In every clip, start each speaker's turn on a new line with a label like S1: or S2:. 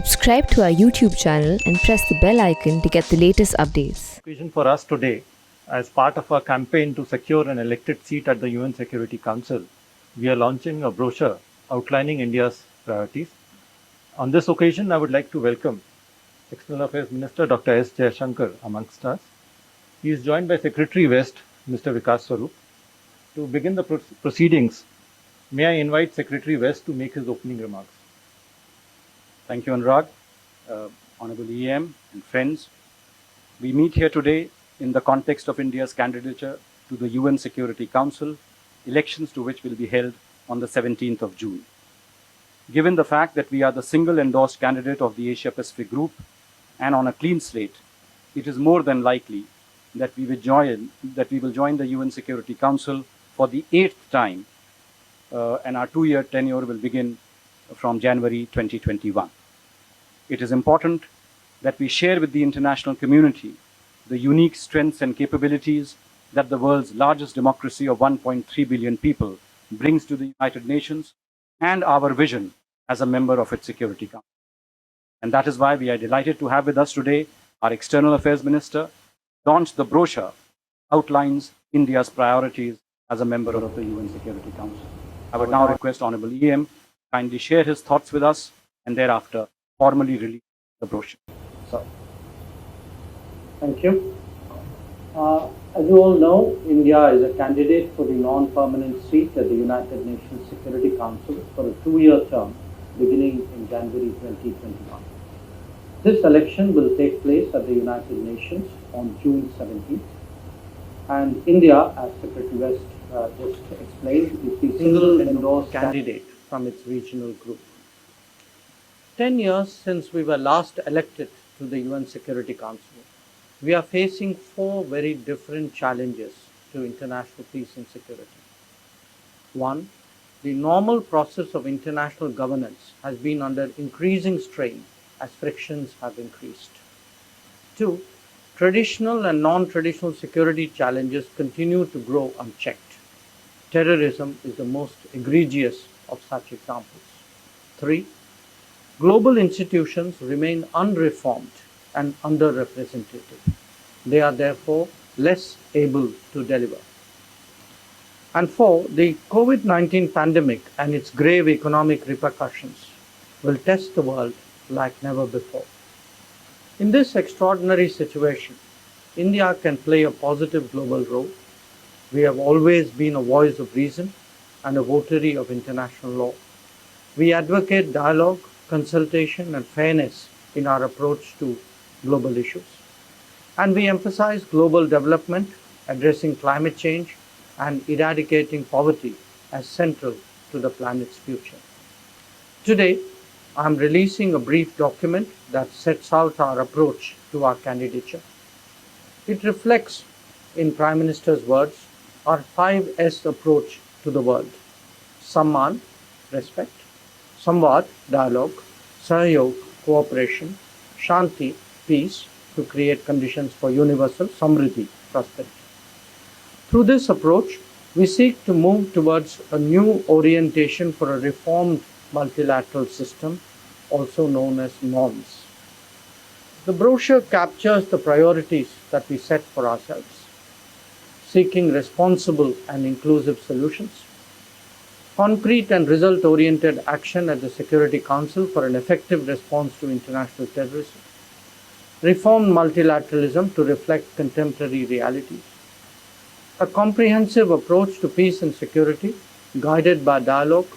S1: Subscribe to our YouTube channel and press the bell icon to get the latest updates.
S2: Occasion for us today, as part of our campaign to secure an elected seat at the UN Security Council, we are launching a brochure outlining India's priorities. On this occasion, I would like to welcome External Affairs Minister Dr. S. Jaishankar amongst us. He is joined by Secretary West, Mr. Vikas Swarup. To begin the proceedings, may I invite Secretary West to make his opening remarks.
S3: Thank you, Anurag. Honorable EM and friends, we meet here today in the context of India's candidature to the UN Security Council, elections to which will be held on the 17th of June. Given the fact that we are the single endorsed candidate of the Asia-Pacific group and on a clean slate, it is more than likely that we will join the UN Security Council for the 8th time, and our 2-year tenure will begin from January 2021. It is important that we share with the international community the unique strengths and capabilities that the world's largest democracy of 1.3 billion people brings to the United Nations and our vision as a member of its Security Council. And that is why we are delighted to have with us today our External Affairs Minister launch the brochure outlines India's priorities as a member of the UN Security Council. I would now request Honorable EM kindly share his thoughts with us and thereafter formally release the brochure. So,
S4: thank you. As you all know, India is a candidate for the non-permanent seat at the United Nations Security Council for a 2-year term beginning in January 2021. This election will take place at the United Nations on June 17th. And India, as Secretary West just explained, is the single endorsed candidate from its regional group. 10 years since we were last elected to the UN Security Council, we are facing 4 very different challenges to international peace and security. 1. The normal process of international governance has been under increasing strain as frictions have increased. 2. Traditional and non-traditional security challenges continue to grow unchecked. Terrorism is the most egregious of such examples. 3. Global institutions remain unreformed and underrepresented. They are therefore less able to deliver. And 4. The COVID-19 pandemic and its grave economic repercussions will test the world like never before. In this extraordinary situation, India can play a positive global role. We have always been a voice of reason and a votary of international law. We advocate dialogue, consultation, and fairness in our approach to global issues. And we emphasize global development, addressing climate change, and eradicating poverty as central to the planet's future. Today, I am releasing a brief document that sets out our approach to our candidature. It reflects, in Prime Minister's words, our 5S approach to the world: Samman, respect; Samvad, dialogue; Sahyog, cooperation; Shanti, peace, to create conditions for universal Samriddhi, prosperity. Through this approach, we seek to move towards a new orientation for a reformed multilateral system, also known as norms. The brochure captures the priorities that we set for ourselves: seeking responsible and inclusive solutions, concrete and result-oriented action at the Security Council for an effective response to international terrorism, reformed multilateralism to reflect contemporary realities, a comprehensive approach to peace and security guided by dialogue,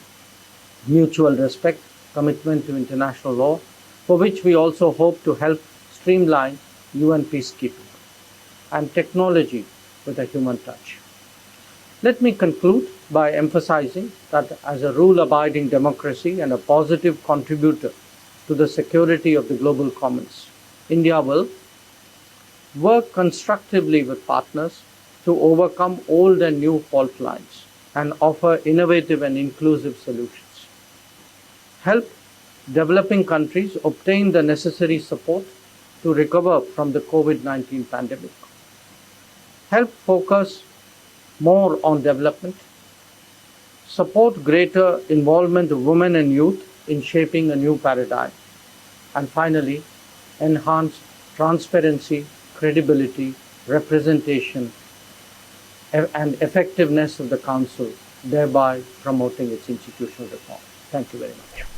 S4: mutual respect, commitment to international law, for which we also hope to help streamline UN peacekeeping, and technology with a human touch. Let me conclude by emphasizing that as a rule-abiding democracy and a positive contributor to the security of the global commons, India will work constructively with partners to overcome old and new fault lines and offer innovative and inclusive solutions, help developing countries obtain the necessary support to recover from the COVID-19 pandemic, help focus more on development, support greater involvement of women and youth in shaping a new paradigm, And finally, enhance transparency, credibility, representation, and effectiveness of the Council, thereby promoting its institutional reform. Thank you very much.